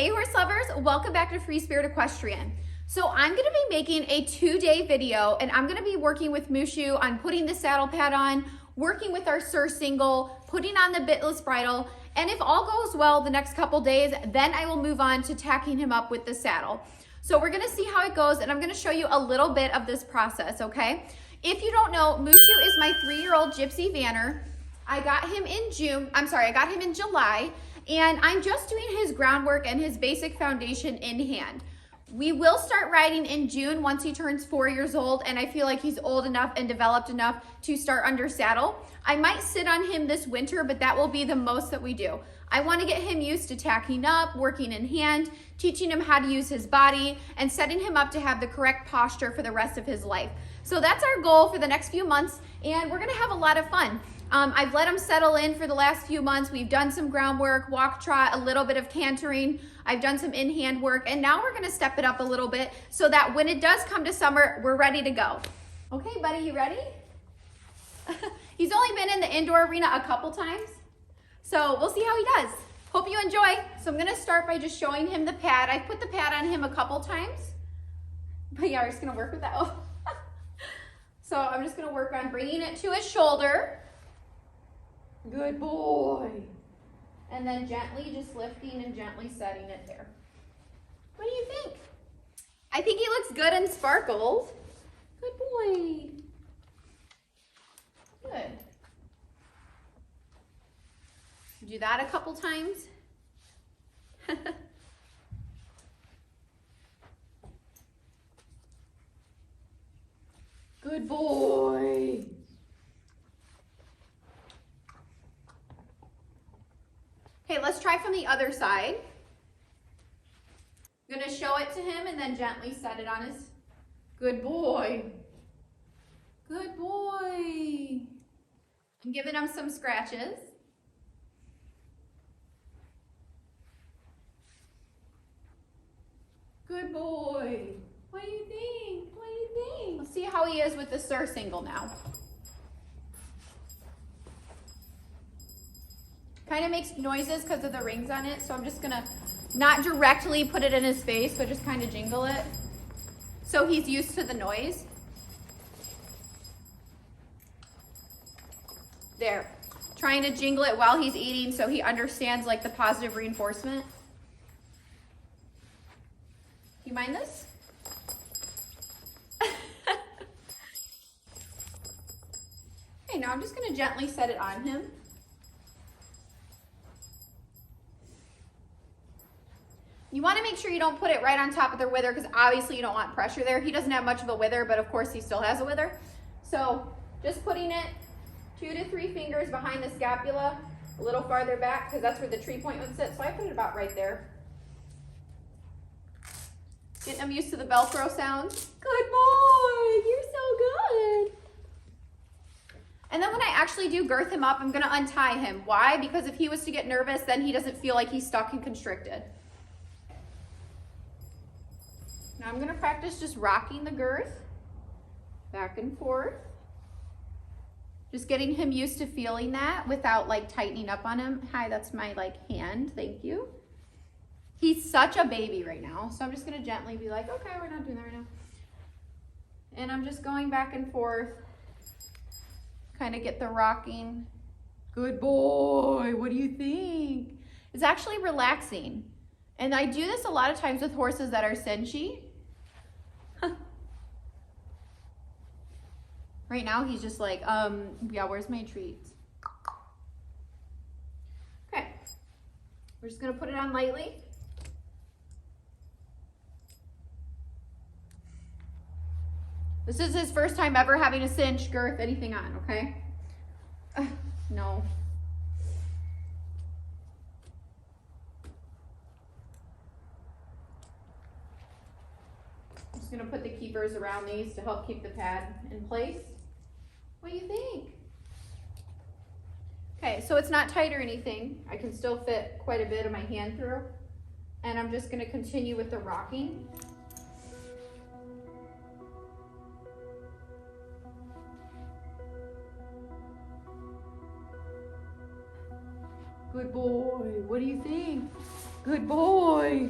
Hey horse lovers, welcome back to Free Spirit Equestrian. So I'm gonna be making a 2-day video and I'm gonna be working with Mushu on putting the saddle pad on, working with our SURCINGLE, putting on the bitless bridle, and if all goes well the next couple days, then I will move on to tacking him up with the saddle. So we're gonna see how it goes and I'm gonna show you a little bit of this process, okay? If you don't know, Mushu is my 3-year-old Gypsy Vanner. I got him in July, and I'm just doing his groundwork and his basic foundation in hand. We will start riding in June once he turns 4 years old, and I feel like he's old enough and developed enough to start under saddle. I might sit on him this winter, but that will be the most that we do. I want to get him used to tacking up, working in hand, teaching him how to use his body, and setting him up to have the correct posture for the rest of his life. So that's our goal for the next few months, and we're gonna have a lot of fun. I've let him settle in for the last few months. We've done some groundwork, walk, trot, a little bit of cantering. I've done some in-hand work, and now we're gonna step it up a little bit so that when it does come to summer, we're ready to go. Okay, buddy, you ready? He's only been in the indoor arena a couple times, so we'll see how he does. Hope you enjoy. So I'm gonna start by just showing him the pad. I put the pad on him a couple times, but yeah, we're just gonna work with that. Oh. So I'm just gonna work on bringing it to his shoulder. Good boy. And then gently just lifting and gently setting it there. What do you think? I think he looks good and sparkles. Good boy. Good. Do that a couple times. Good boy. Okay, let's try from the other side. I'm gonna show it to him and then gently set it on his. Good boy. Good boy. I'm giving him some scratches. Good boy. What do you think? What do you think? Let's see how he is with the SURCINGLE now. Kind of makes noises because of the rings on it, so I'm just gonna not directly put it in his face, but just kind of jingle it so he's used to the noise. There, trying to jingle it while he's eating so he understands like the positive reinforcement. You mind this? Okay, now I'm just gonna gently set it on him. You want to make sure you don't put it right on top of their wither because obviously you don't want pressure there. He doesn't have much of a wither, but of course he still has a wither. So just putting it 2 to 3 fingers behind the scapula, a little farther back because that's where the tree point would sit. So I put it about right there. Getting them used to the Velcro sound. Good boy, you're so good. And then when I actually do girth him up, I'm gonna untie him. Why? Because if he was to get nervous, then he doesn't feel like he's stuck and constricted. Now I'm gonna practice just rocking the girth back and forth. Just getting him used to feeling that without like tightening up on him. Hi, that's my like hand, thank you. He's such a baby right now. So I'm just gonna gently be like, okay, we're not doing that right now. And I'm just going back and forth, kind of get the rocking. Good boy, what do you think? It's actually relaxing. And I do this a lot of times with horses that are cinchy. Right now he's just like, yeah, where's my treats? Okay, we're just gonna put it on lightly. This is his first time ever having a cinch, girth, anything on, okay? No. I'm just gonna put the keepers around these to help keep the pad in place. What do you think? Okay, so it's not tight or anything. I can still fit quite a bit of my hand through. And I'm just gonna continue with the rocking. Good boy. What do you think? Good boy.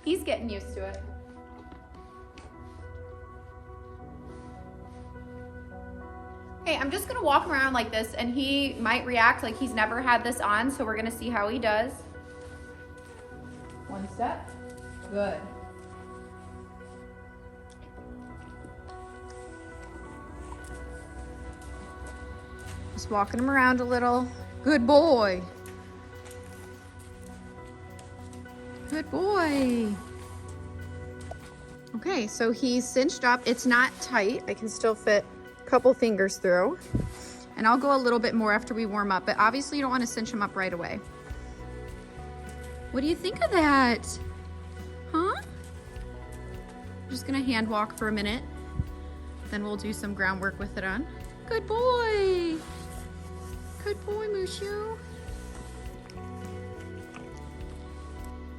He's getting used to it. Okay, I'm just gonna walk him around like this and he might react like he's never had this on, so we're gonna see how he does. One step, good. Just walking him around a little. Good boy. Good boy. Okay, so he's cinched up. It's not tight. I can still fit a couple fingers through. And I'll go a little bit more after we warm up, but obviously you don't want to cinch him up right away. What do you think of that? Huh? I'm just gonna hand walk for a minute. Then we'll do some groundwork with it on. Good boy. Good boy, Mushu.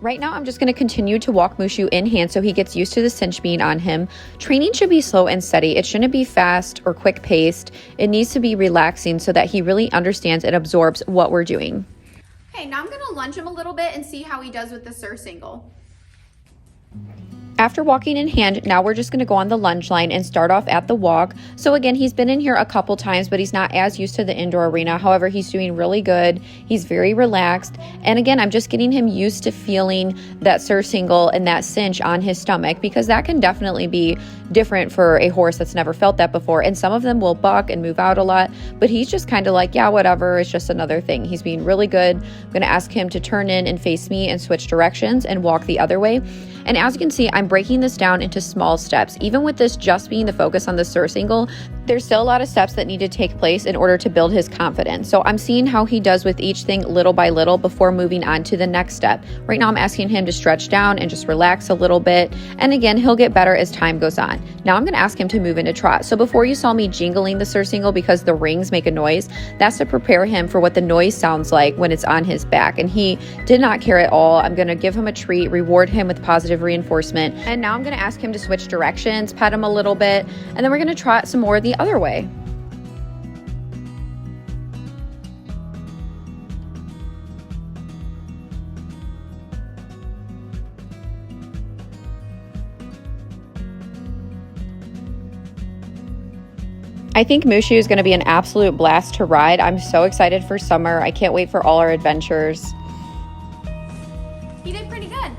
Right now, I'm just going to continue to walk Mushu in hand so he gets used to the cinch being on him. Training should be slow and steady. It shouldn't be fast or quick paced. It needs to be relaxing so that he really understands and absorbs what we're doing. Okay, now I'm going to lunge him a little bit and see how he does with the SURCINGLE. After walking in hand, now we're just going to go on the lunge line and start off at the walk. So again, he's been in here a couple times, but he's not as used to the indoor arena. However, he's doing really good. He's very relaxed. And again, I'm just getting him used to feeling that SURCINGLE and that cinch on his stomach, because that can definitely be different for a horse that's never felt that before. And some of them will buck and move out a lot, but he's just kind of like, yeah, whatever. It's just another thing. He's being really good. I'm going to ask him to turn in and face me and switch directions and walk the other way. And as you can see, I'm breaking this down into small steps. Even with this just being the focus on the SURCINGLE, there's still a lot of steps that need to take place in order to build his confidence. So I'm seeing how he does with each thing little by little before moving on to the next step. Right now I'm asking him to stretch down and just relax a little bit. And again, he'll get better as time goes on. Now I'm going to ask him to move into trot. So before you saw me jingling the SURCINGLE because the rings make a noise, that's to prepare him for what the noise sounds like when it's on his back. And he did not care at all. I'm going to give him a treat, reward him with positive reinforcement. And now I'm going to ask him to switch directions, pet him a little bit, and then we're going to trot some more the other way. I think Mushu is going to be an absolute blast to ride. I'm so excited for summer. I can't wait for all our adventures. He did pretty good.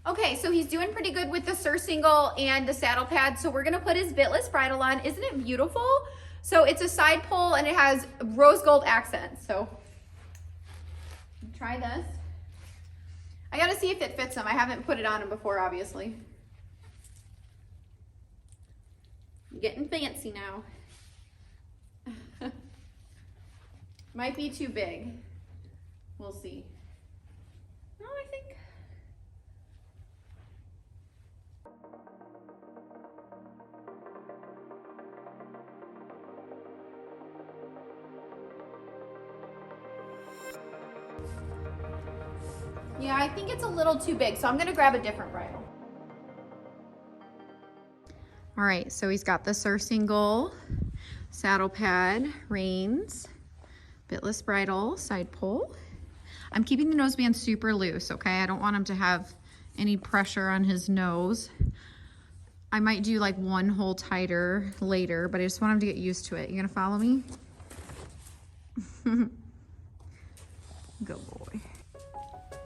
Okay, so he's doing pretty good with the SURCINGLE and the saddle pad. So we're gonna put his bitless bridle on. Isn't it beautiful? So it's a side pull and it has rose gold accents. So try this. I gotta see if it fits him. I haven't put it on him before, obviously. I'm getting fancy now. Might be too big. We'll see. No, I think. Yeah, I think it's a little too big, so I'm gonna grab a different bridle. All right, so he's got the SURCINGLE, saddle pad, reins, bitless bridle, side pull. I'm keeping the noseband super loose, okay? I don't want him to have any pressure on his nose. I might do like one hole tighter later, but I just want him to get used to it. You gonna follow me? Good boy.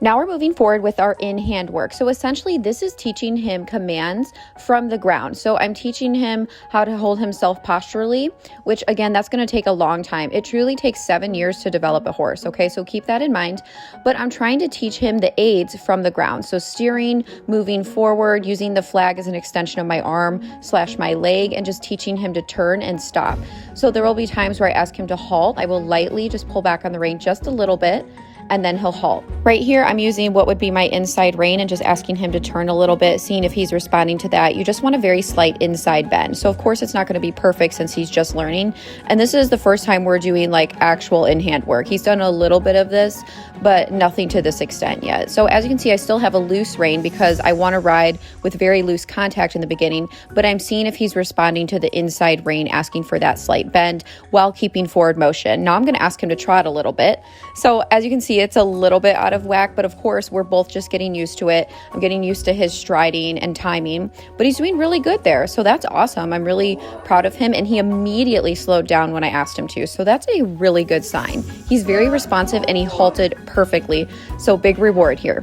Now we're moving forward with our in-hand work. So essentially this is teaching him commands from the ground. So I'm teaching him how to hold himself posturally, which again, that's going to take a long time. It truly takes 7 years to develop a horse. Okay, so keep that in mind. But I'm trying to teach him the aids from the ground. So steering, moving forward, using the flag as an extension of my arm / my leg, and just teaching him to turn and stop. So there will be times where I ask him to halt. I will lightly just pull back on the rein just a little bit, and then he'll halt. Right here, I'm using what would be my inside rein and just asking him to turn a little bit, seeing if he's responding to that. You just want a very slight inside bend. So of course it's not going to be perfect since he's just learning. And this is the first time we're doing like actual in-hand work. He's done a little bit of this, but nothing to this extent yet. So as you can see, I still have a loose rein because I want to ride with very loose contact in the beginning, but I'm seeing if he's responding to the inside rein, asking for that slight bend while keeping forward motion. Now I'm going to ask him to trot a little bit. So as you can see, it's a little bit out of whack, but of course we're both just getting used to it. I'm getting used to his striding and timing, but he's doing really good there. So that's awesome. I'm really proud of him, and he immediately slowed down when I asked him to. So that's a really good sign. He's very responsive and he halted perfectly. So big reward here.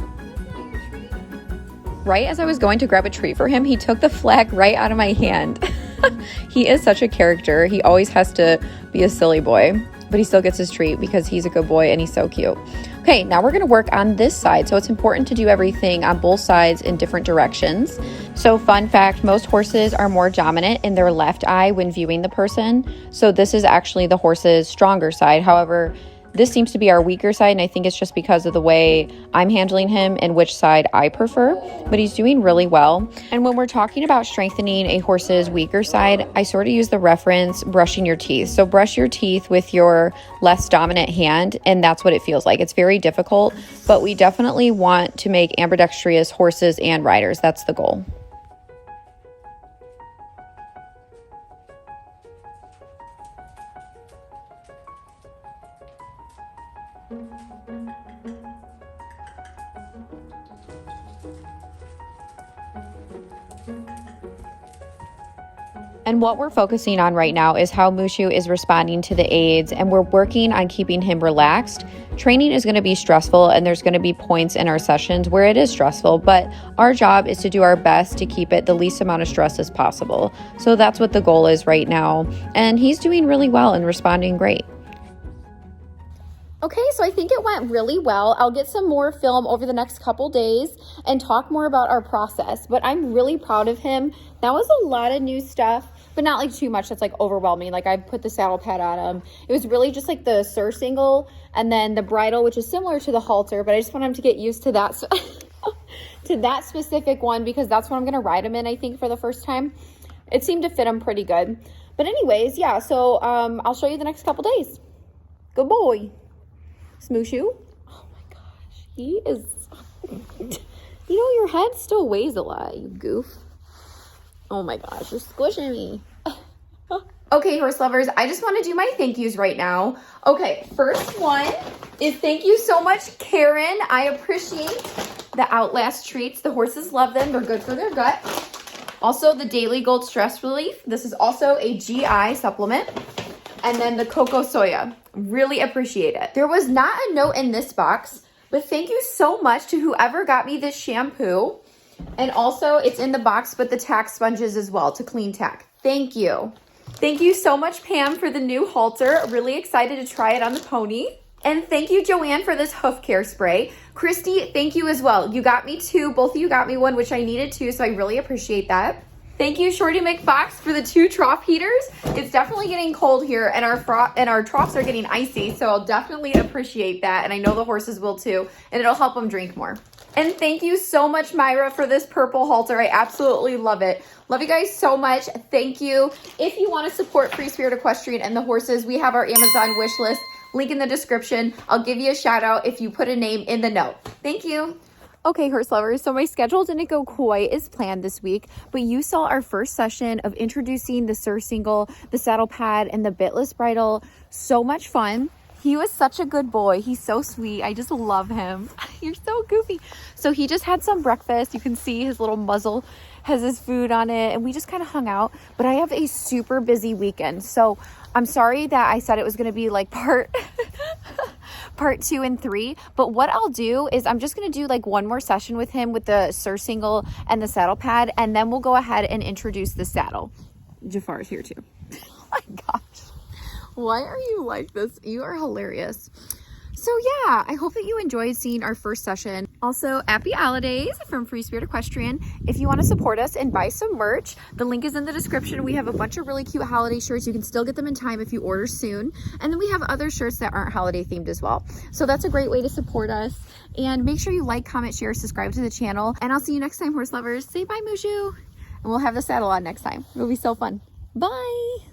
Right as I was going to grab a treat for him, he took the flag right out of my hand. He is such a character. He always has to be a silly boy, but he still gets his treat because he's a good boy and he's so cute. Okay, now we're going to work on this side. So it's important to do everything on both sides in different directions. So fun fact, most horses are more dominant in their left eye when viewing the person. So this is actually the horse's stronger side. However, this seems to be our weaker side, and I think it's just because of the way I'm handling him and which side I prefer, but he's doing really well. And when we're talking about strengthening a horse's weaker side, I sort of use the reference brushing your teeth. So brush your teeth with your less dominant hand, and that's what it feels like. It's very difficult, but we definitely want to make ambidextrous horses and riders. That's the goal. And what we're focusing on right now is how Mushu is responding to the aids, and we're working on keeping him relaxed. Training is going to be stressful, and there's going to be points in our sessions where it is stressful, but our job is to do our best to keep it the least amount of stress as possible. So that's what the goal is right now, and he's doing really well and responding great. Okay, so I think it went really well. I'll get some more film over the next couple days and talk more about our process, but I'm really proud of him. That was a lot of new stuff, but not like too much that's like overwhelming. Like I put the saddle pad on him. It was really just like the SURCINGLE and then the bridle, which is similar to the halter, but I just want him to get used to that, to that specific one, because that's what I'm gonna ride him in, I think, for the first time. It seemed to fit him pretty good. But anyways, yeah, so I'll show you the next couple days. Good boy. Mushu. Oh my gosh, he is, you know, your head still weighs a lot, you goof. Oh my gosh, you're squishing me. Okay, horse lovers, I just want to do my thank yous right now. Okay, first one is thank you so much, Karen. I appreciate the Outlast treats. The horses love them. They're good for their gut. Also, the Daily Gold Stress Relief. This is also a GI supplement. And then the cocoa soya. Really appreciate it. There was not a note in this box, but thank you so much to whoever got me this shampoo. And also it's in the box, but the tack sponges as well to clean tack. Thank you. Thank you so much, Pam, for the new halter. Really excited to try it on the pony. And thank you, Joanne, for this hoof care spray. Christy, thank you as well. You got me two. Both of you got me one, which I needed too, so I really appreciate that. Thank you, Shorty McFox, for the 2 trough heaters. It's definitely getting cold here, and our troughs are getting icy, so I'll definitely appreciate that, and I know the horses will too, and it'll help them drink more. And thank you so much, Myra, for this purple halter. I absolutely love it. Love you guys so much. Thank you. If you want to support Free Spirit Equestrian and the horses, we have our Amazon wish list. Link in the description. I'll give you a shout out if you put a name in the note. Thank you. Okay, horse lovers, so my schedule didn't go quite as planned this week, but you saw our first session of introducing the SURCINGLE, the saddle pad, and the bitless bridle. So much fun. He was such a good boy. He's so sweet. I just love him. You're so goofy. So he just had some breakfast. You can see his little muzzle has his food on it, and we just kind of hung out. But I have a super busy weekend, so I'm sorry that I said it was going to be like part 2 and 3, but what I'll do is I'm just going to do like one more session with him with the SURCINGLE and the saddle pad, and then we'll go ahead and introduce the saddle. Jafar's here too. Oh my gosh. Why are you like this? You are hilarious. So yeah, I hope that you enjoyed seeing our first session. Also, happy holidays from Free Spirit Equestrian. If you want to support us and buy some merch, the link is in the description. We have a bunch of really cute holiday shirts. You can still get them in time if you order soon. And then we have other shirts that aren't holiday themed as well. So that's a great way to support us. And make sure you like, comment, share, subscribe to the channel. And I'll see you next time, horse lovers. Say bye, Mushu. And we'll have the saddle on next time. It'll be so fun. Bye.